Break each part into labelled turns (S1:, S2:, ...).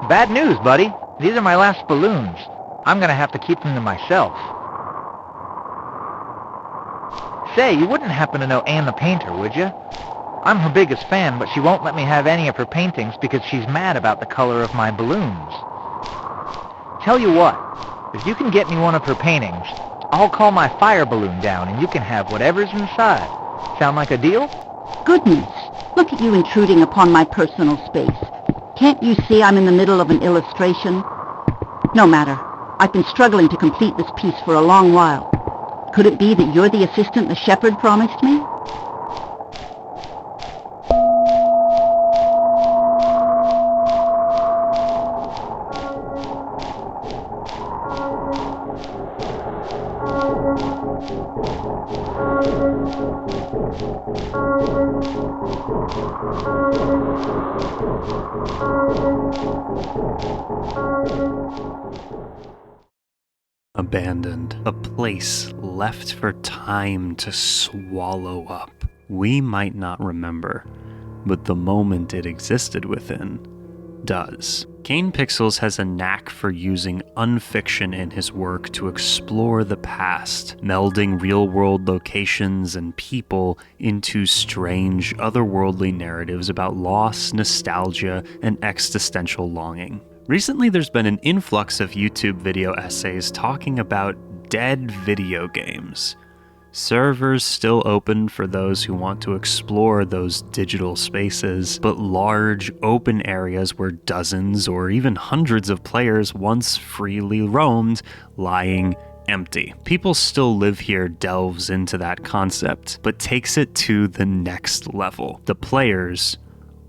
S1: Bad news, buddy. These are my last balloons. I'm gonna have to keep them to myself. Say, you wouldn't happen to know Anne the painter, would you? I'm her biggest fan, but she won't let me have any of her paintings because she's mad about the color of my balloons. Tell you what, if you can get me one of her paintings, I'll call my fire balloon down and you can have whatever's inside. Sound like a deal?
S2: Goodness, look at you intruding upon my personal space. Can't you see I'm in the middle of an illustration? No matter. I've been struggling to complete this piece for a long while. Could it be that you're the assistant the shepherd promised me?
S3: Abandoned, a place left for time to swallow up. We might not remember, but the moment it existed within does. Kane Pixels has a knack for using unfiction in his work to explore the past, melding real-world locations and people into strange, otherworldly narratives about loss, nostalgia, and existential longing. Recently, there's been an influx of YouTube video essays talking about dead video games. Servers still open for those who want to explore those digital spaces, but large, open areas where dozens or even hundreds of players once freely roamed, lying empty. People Still Live Here delves into that concept, but takes it to the next level. The players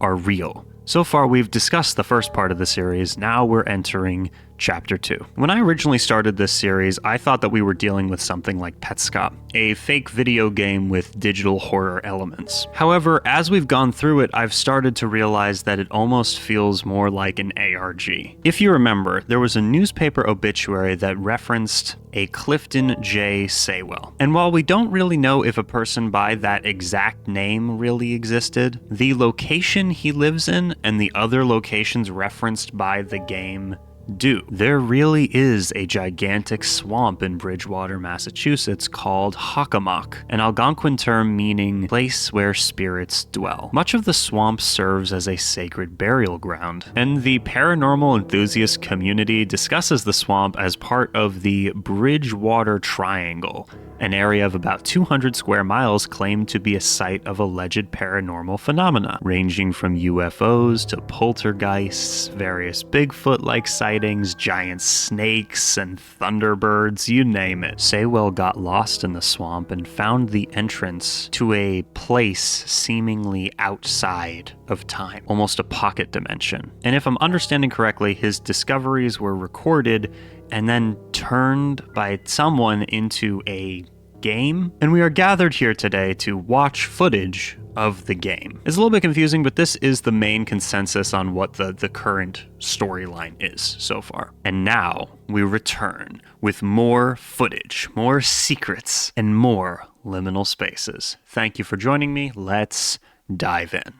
S3: are real. So far, we've discussed the first part of the series. Now we're entering Chapter 2. When I originally started this series, I thought that we were dealing with something like Petscop, a fake video game with digital horror elements. However, as we've gone through it, I've started to realize that it almost feels more like an ARG. If you remember, there was a newspaper obituary that referenced a Clifton J. Saywell. And while we don't really know if a person by that exact name really existed, the location he lives in and the other locations referenced by the game do. There really is a gigantic swamp in Bridgewater, Massachusetts called Hockomock, an Algonquin term meaning place where spirits dwell. Much of the swamp serves as a sacred burial ground, and the paranormal enthusiast community discusses the swamp as part of the Bridgewater Triangle, an area of about 200 square miles claimed to be a site of alleged paranormal phenomena, ranging from UFOs to poltergeists, various Bigfoot-like sightings, giant snakes, and thunderbirds, you name it. Saywell got lost in the swamp and found the entrance to a place seemingly outside of time, almost a pocket dimension. And if I'm understanding correctly, his discoveries were recorded and then turned by someone into a game. And we are gathered here today to watch footage of the game. It's a little bit confusing, but this is the main consensus on what the current storyline is so far. And now we return with more footage, more secrets, and more liminal spaces. Thank you for joining me. Let's dive in.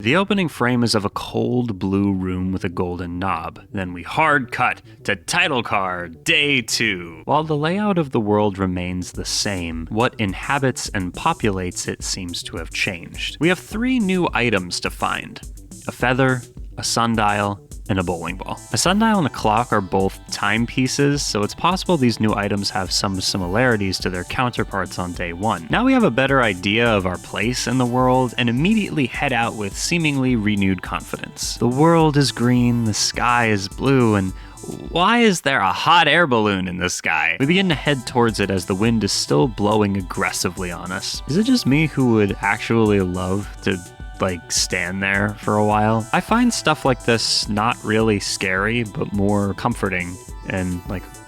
S3: The opening frame is of a cold blue room with a golden knob. Then we hard cut to title card, Day 2. While the layout of the world remains the same, what inhabits and populates it seems to have changed. We have 3 new items to find: a feather, a sundial, and a bowling ball. A sundial and a clock are both timepieces, so it's possible these new items have some similarities to their counterparts on Day 1. Now we have a better idea of our place in the world and immediately head out with seemingly renewed confidence. The world is green, the sky is blue, and why is there a hot air balloon in the sky? We begin to head towards it as the wind is still blowing aggressively on us. Is it just me who would actually love to stand there for a while? I find stuff like this not really scary, but more comforting and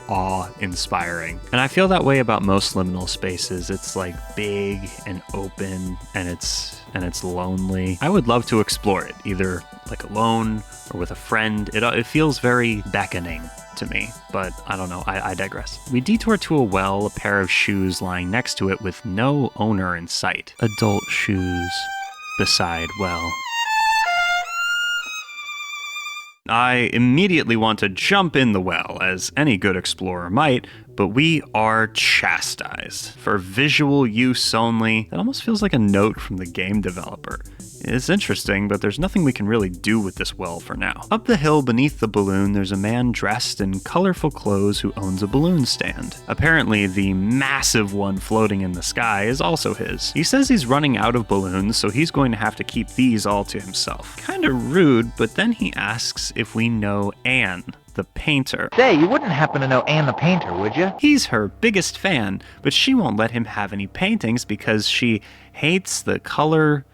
S3: awe-inspiring. And I feel that way about most liminal spaces. It's big and open, and it's lonely. I would love to explore it, either alone or with a friend. It feels very beckoning to me, but I don't know, I digress. We detour to a well, a pair of shoes lying next to it with no owner in sight. Adult shoes beside well. I immediately want to jump in the well, as any good explorer might, but we are chastised. For visual use only, that almost feels like a note from the game developer. It's interesting, but there's nothing we can really do with this well for now. Up the hill beneath the balloon, there's a man dressed in colorful clothes who owns a balloon stand. Apparently, the massive one floating in the sky is also his. He says he's running out of balloons, so he's going to have to keep these all to himself. Kinda rude, but then he asks if we know Anne, the painter.
S1: Say, you wouldn't happen to know Anne the painter, would you?
S3: He's her biggest fan, but she won't let him have any paintings because she hates the color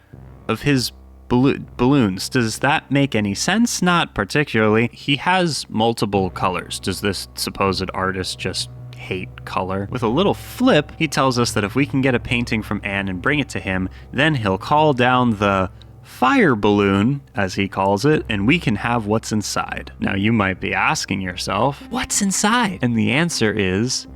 S3: of his balloons. Does that make any sense? Not particularly. He has multiple colors. Does this supposed artist just hate color? With a little flip, he tells us that if we can get a painting from Anne and bring it to him, then he'll call down the fire balloon, as he calls it, and we can have what's inside. Now you might be asking yourself, what's inside? And the answer is,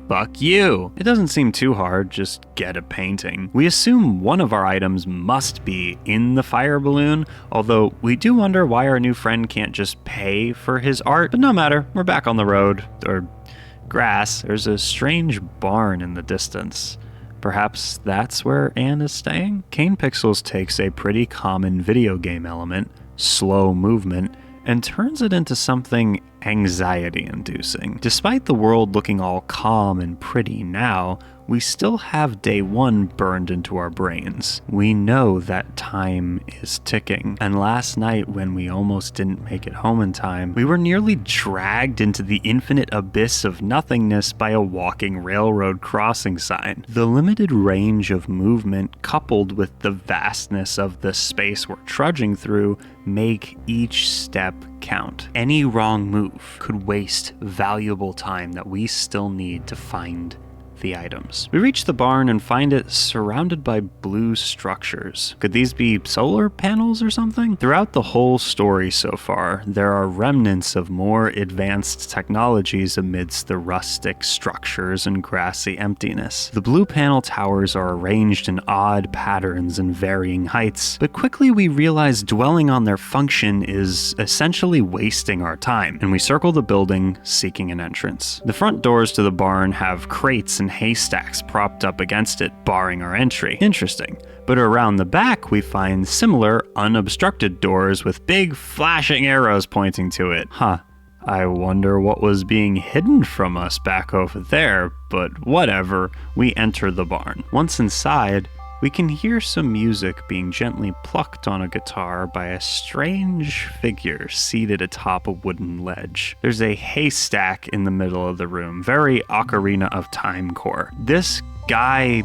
S3: fuck you. It doesn't seem too hard, just get a painting. We assume one of our items must be in the fire balloon, although we do wonder why our new friend can't just pay for his art, but no matter, we're back on the road, or grass. There's a strange barn in the distance. Perhaps that's where Anne is staying? Kane Pixels takes a pretty common video game element, slow movement, and turns it into something anxiety-inducing. Despite the world looking all calm and pretty now, we still have day one burned into our brains. We know that time is ticking, and last night when we almost didn't make it home in time, we were nearly dragged into the infinite abyss of nothingness by a walking railroad crossing sign. The limited range of movement coupled with the vastness of the space we're trudging through make each step count. Any wrong move could waste valuable time that we still need to find the items. We reach the barn and find it surrounded by blue structures. Could these be solar panels or something? Throughout the whole story so far, there are remnants of more advanced technologies amidst the rustic structures and grassy emptiness. The blue panel towers are arranged in odd patterns and varying heights, but quickly we realize dwelling on their function is essentially wasting our time, and we circle the building seeking an entrance. The front doors to the barn have crates and haystacks propped up against it, barring our entry. Interesting. But around the back, we find similar unobstructed doors with big flashing arrows pointing to it. Huh. I wonder what was being hidden from us back over there, but whatever. We enter the barn. Once inside, we can hear some music being gently plucked on a guitar by a strange figure seated atop a wooden ledge. There's a haystack in the middle of the room, very Ocarina of Time core. This guy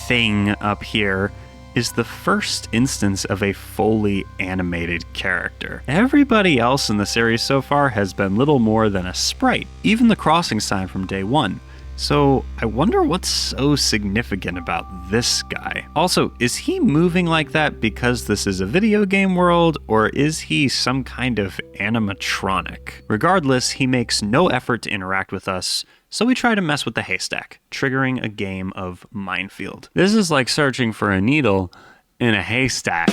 S3: thing up here is the first instance of a fully animated character. Everybody else in the series so far has been little more than a sprite, even the crossing sign from day one. So I wonder what's so significant about this guy. Also, is he moving like that because this is a video game world, or is he some kind of animatronic? Regardless, he makes no effort to interact with us, so we try to mess with the haystack, triggering a game of Minefield. This is like searching for a needle in a haystack.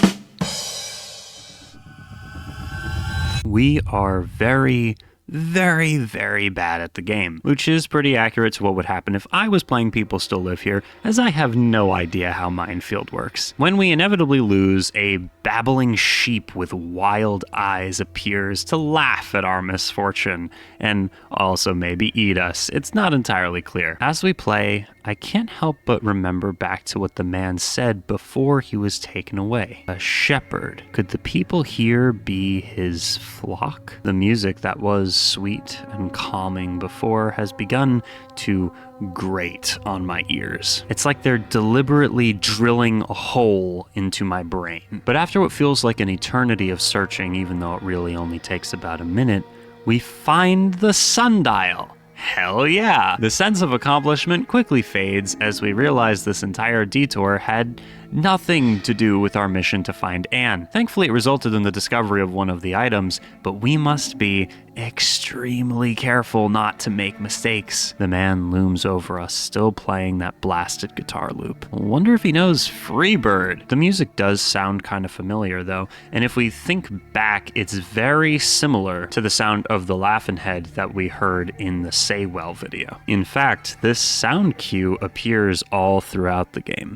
S3: We are very bad at the game, which is pretty accurate to what would happen if I was playing People Still Live Here, as I have no idea how Minefield works. When we inevitably lose, a babbling sheep with wild eyes appears to laugh at our misfortune, and also maybe eat us. It's not entirely clear. As we play, I can't help but remember back to what the man said before he was taken away. A shepherd. Could the people here be his flock? The music that was sweet and calming before has begun to grate on my ears. It's like they're deliberately drilling a hole into my brain. But after what feels like an eternity of searching, even though it really only takes about a minute, we find the sundial. Hell yeah! The sense of accomplishment quickly fades as we realize this entire detour had nothing to do with our mission to find Anne. Thankfully, it resulted in the discovery of one of the items, but we must be extremely careful not to make mistakes. The man looms over us, still playing that blasted guitar loop. I wonder if he knows Freebird. The music does sound kind of familiar though, and if we think back, it's very similar to the sound of the Laughin' Head that we heard in the Say Well video. In fact, this sound cue appears all throughout the game.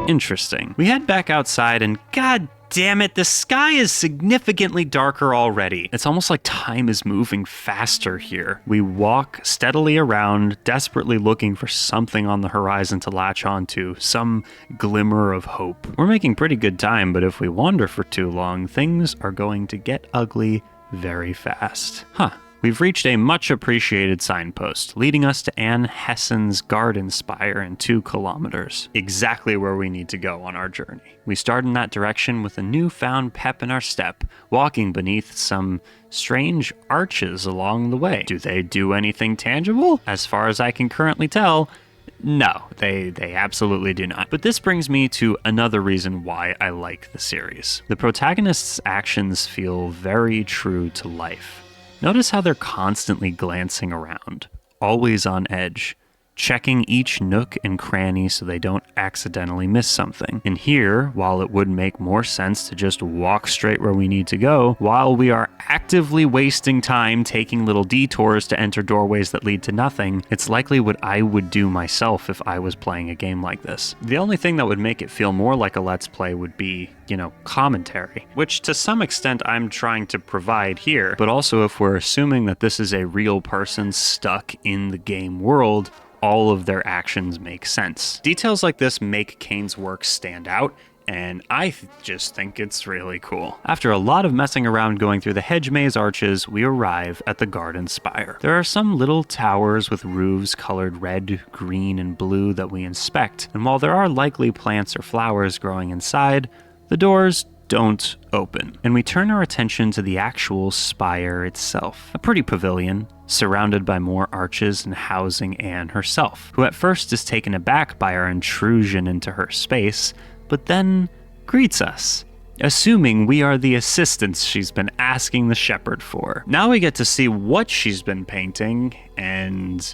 S3: Interesting. We head back outside and god damn it, the sky is significantly darker already. It's almost like time is moving faster here. We walk steadily around, desperately looking for something on the horizon to latch onto, some glimmer of hope. We're making pretty good time, but if we wander for too long, things are going to get ugly very fast. We've reached a much appreciated signpost, leading us to Anne Hessen's garden spire in 2 kilometers, exactly where we need to go on our journey. We start in that direction with a newfound pep in our step, walking beneath some strange arches along the way. Do they do anything tangible? As far as I can currently tell, no, they absolutely do not. But this brings me to another reason why I like the series. The protagonist's actions feel very true to life. Notice how they're constantly glancing around, always on edge, checking each nook and cranny so they don't accidentally miss something. And here, while it would make more sense to just walk straight where we need to go, while we are actively wasting time taking little detours to enter doorways that lead to nothing, it's likely what I would do myself if I was playing a game like this. The only thing that would make it feel more like a Let's Play would be, commentary, which to some extent I'm trying to provide here, but also if we're assuming that this is a real person stuck in the game world, all of their actions make sense. Details like this make Kane's work stand out, and I just think it's really cool. After a lot of messing around going through the hedge maze arches, we arrive at the garden spire. There are some little towers with roofs colored red, green, and blue that we inspect, and while there are likely plants or flowers growing inside, the doors don't open, and we turn our attention to the actual spire itself. A pretty pavilion, surrounded by more arches and housing Anne herself, who at first is taken aback by our intrusion into her space, but then greets us, assuming we are the assistants she's been asking the shepherd for. Now we get to see what she's been painting, and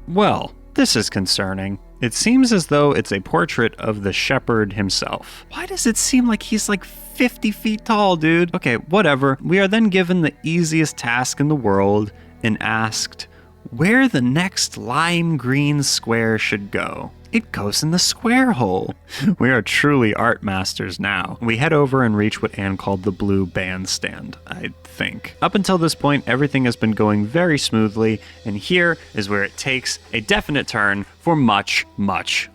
S3: well, this is concerning. It seems as though it's a portrait of the shepherd himself. Why does it seem like he's like 50 feet tall, dude? Okay, whatever. We are then given the easiest task in the world and asked where the next lime green square should go. It goes in the square hole. We are truly art masters now. We head over and reach what Anne called the blue bandstand, I think. Up until this point, everything has been going very smoothly, and here is where it takes a definite turn for much worse.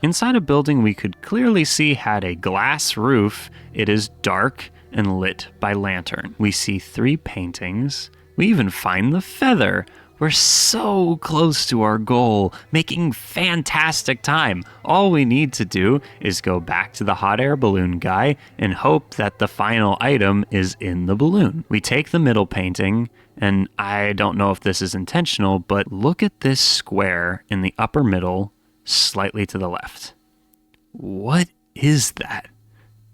S3: Inside a building we could clearly see had a glass roof, it is dark and lit by lantern. We see 3 paintings. We even find the feather. We're so close to our goal, making fantastic time. All we need to do is go back to the hot air balloon guy and hope that the final item is in the balloon. We take the middle painting, and I don't know if this is intentional, but look at this square in the upper middle, slightly to the left. What is that?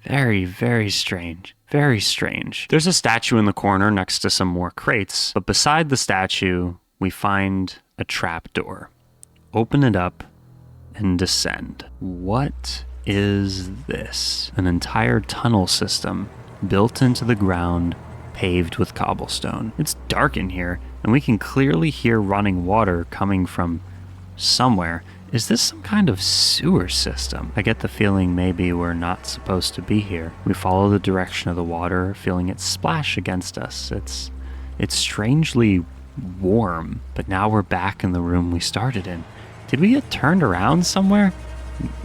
S3: Very, very strange. Very strange. There's a statue in the corner next to some more crates, but beside the statue, we find a trap door. Open it up and descend. What is this? An entire tunnel system built into the ground, paved with cobblestone. It's dark in here, and we can clearly hear running water coming from somewhere. Is this some kind of sewer system? I get the feeling maybe we're not supposed to be here. We follow the direction of the water, feeling it splash against us. It's strangely warm, but now we're back in the room we started in. Did we get turned around somewhere?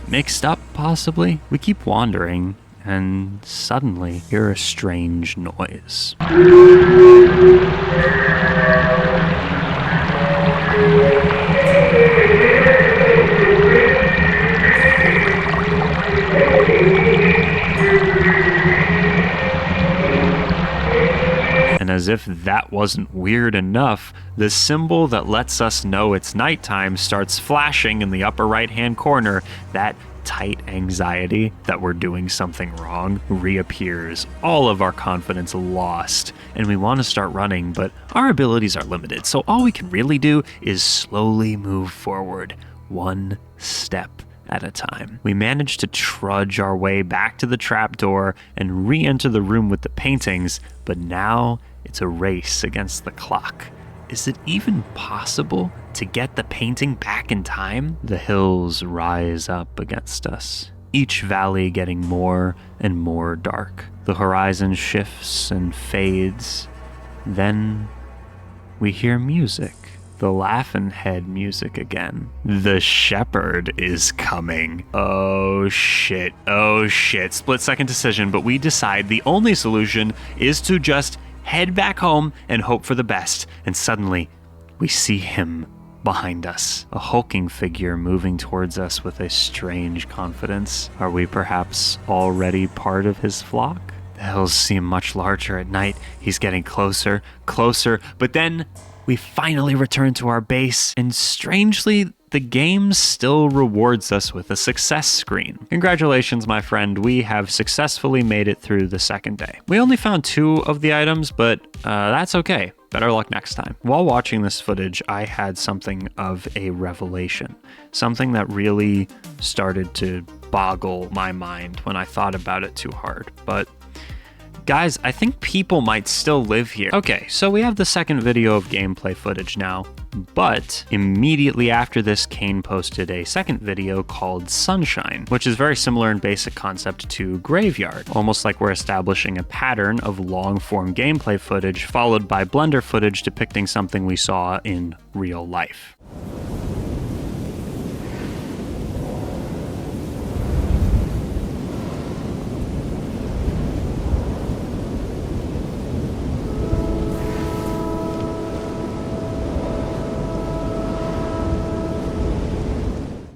S3: Mixed up, possibly? We keep wandering, and suddenly hear a strange noise. And as if that wasn't weird enough, the symbol that lets us know it's nighttime starts flashing in the upper right-hand corner. That tight anxiety that we're doing something wrong reappears, all of our confidence lost, and we want to start running, but our abilities are limited, so all we can really do is slowly move forward, one step at a time. We manage to trudge our way back to the trapdoor and re-enter the room with the paintings, but now it's a race against the clock. Is it even possible to get the painting back in time? The hills rise up against us, each valley getting more and more dark. The horizon shifts and fades. Then we hear music. The Laughin' Head music again. The shepherd is coming. Oh shit, oh shit. Split-second decision, but we decide the only solution is to just head back home and hope for the best. And suddenly, we see him behind us. A hulking figure moving towards us with a strange confidence. Are we perhaps already part of his flock? The hills seem much larger at night. He's getting closer, closer, but then we finally return to our base, and strangely, the game still rewards us with a success screen. Congratulations, my friend, we have successfully made it through the second day. We only found 2 of the items, but that's okay. Better luck next time. While watching this footage, I had something of a revelation. Something that really started to boggle my mind when I thought about it too hard. But guys, I think people might still live here. Okay, so we have the second video of gameplay footage now, but immediately after this, Kane posted a second video called Sunshine, which is very similar in basic concept to Graveyard, almost like we're establishing a pattern of long-form gameplay footage followed by Blender footage depicting something we saw in real life.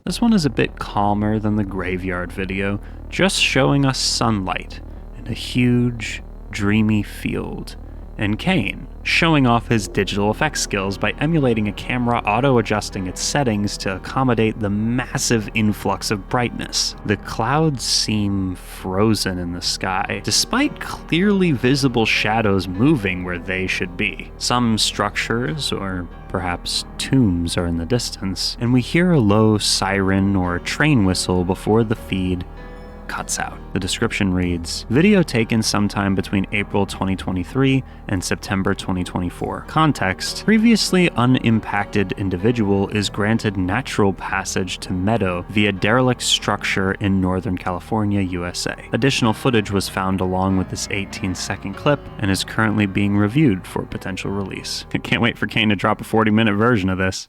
S3: This one is a bit calmer than the Graveyard video, just showing us sunlight in a huge, dreamy field, and Kane showing off his digital effects skills by emulating a camera auto-adjusting its settings to accommodate the massive influx of brightness. The clouds seem frozen in the sky, despite clearly visible shadows moving where they should be. Some structures, or perhaps tombs, are in the distance, and we hear a low siren or train whistle before the feed cuts out. The description reads, video taken sometime between April 2023 and September 2024. Context, previously unimpacted individual is granted natural passage to Meadow via derelict structure in Northern California, USA. Additional footage was found along with this 18-second clip and is currently being reviewed for potential release. I can't wait for Kane to drop a 40-minute version of this.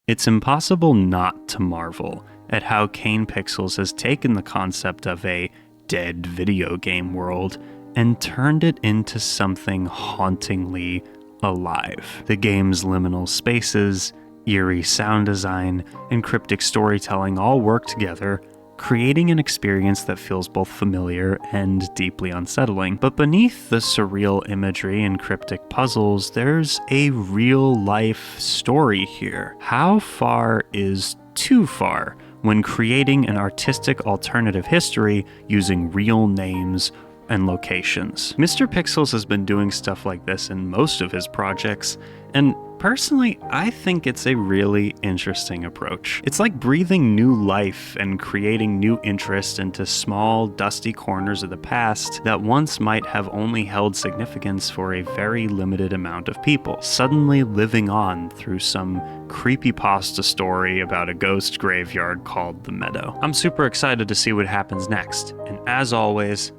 S3: It's impossible not to marvel at how Kane Pixels has taken the concept of a dead video game world and turned it into something hauntingly alive. The game's liminal spaces, eerie sound design, and cryptic storytelling all work together, creating an experience that feels both familiar and deeply unsettling. But beneath the surreal imagery and cryptic puzzles, there's a real-life story here. How far is too far when creating an artistic alternative history using real names and locations? Mr. Pixels has been doing stuff like this in most of his projects, and personally, I think it's a really interesting approach. It's like breathing new life and creating new interest into small, dusty corners of the past that once might have only held significance for a very limited amount of people, suddenly living on through some creepypasta story about a ghost graveyard called The Meadow. I'm super excited to see what happens next, and as always,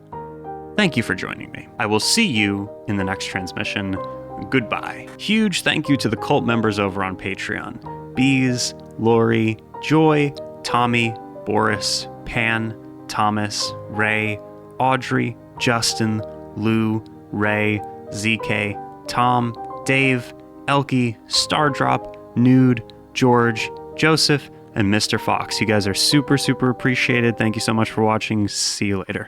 S3: thank you for joining me. I will see you in the next transmission. Goodbye. Huge thank you to the cult members over on Patreon. Bees, Lori, Joy, Tommy, Boris, Pan, Thomas, Ray, Audrey, Justin, Lou, Ray, ZK, Tom, Dave, Elkie, Stardrop, Nude, George, Joseph, and Mr. Fox. You guys are super, super appreciated. Thank you so much for watching. See you later.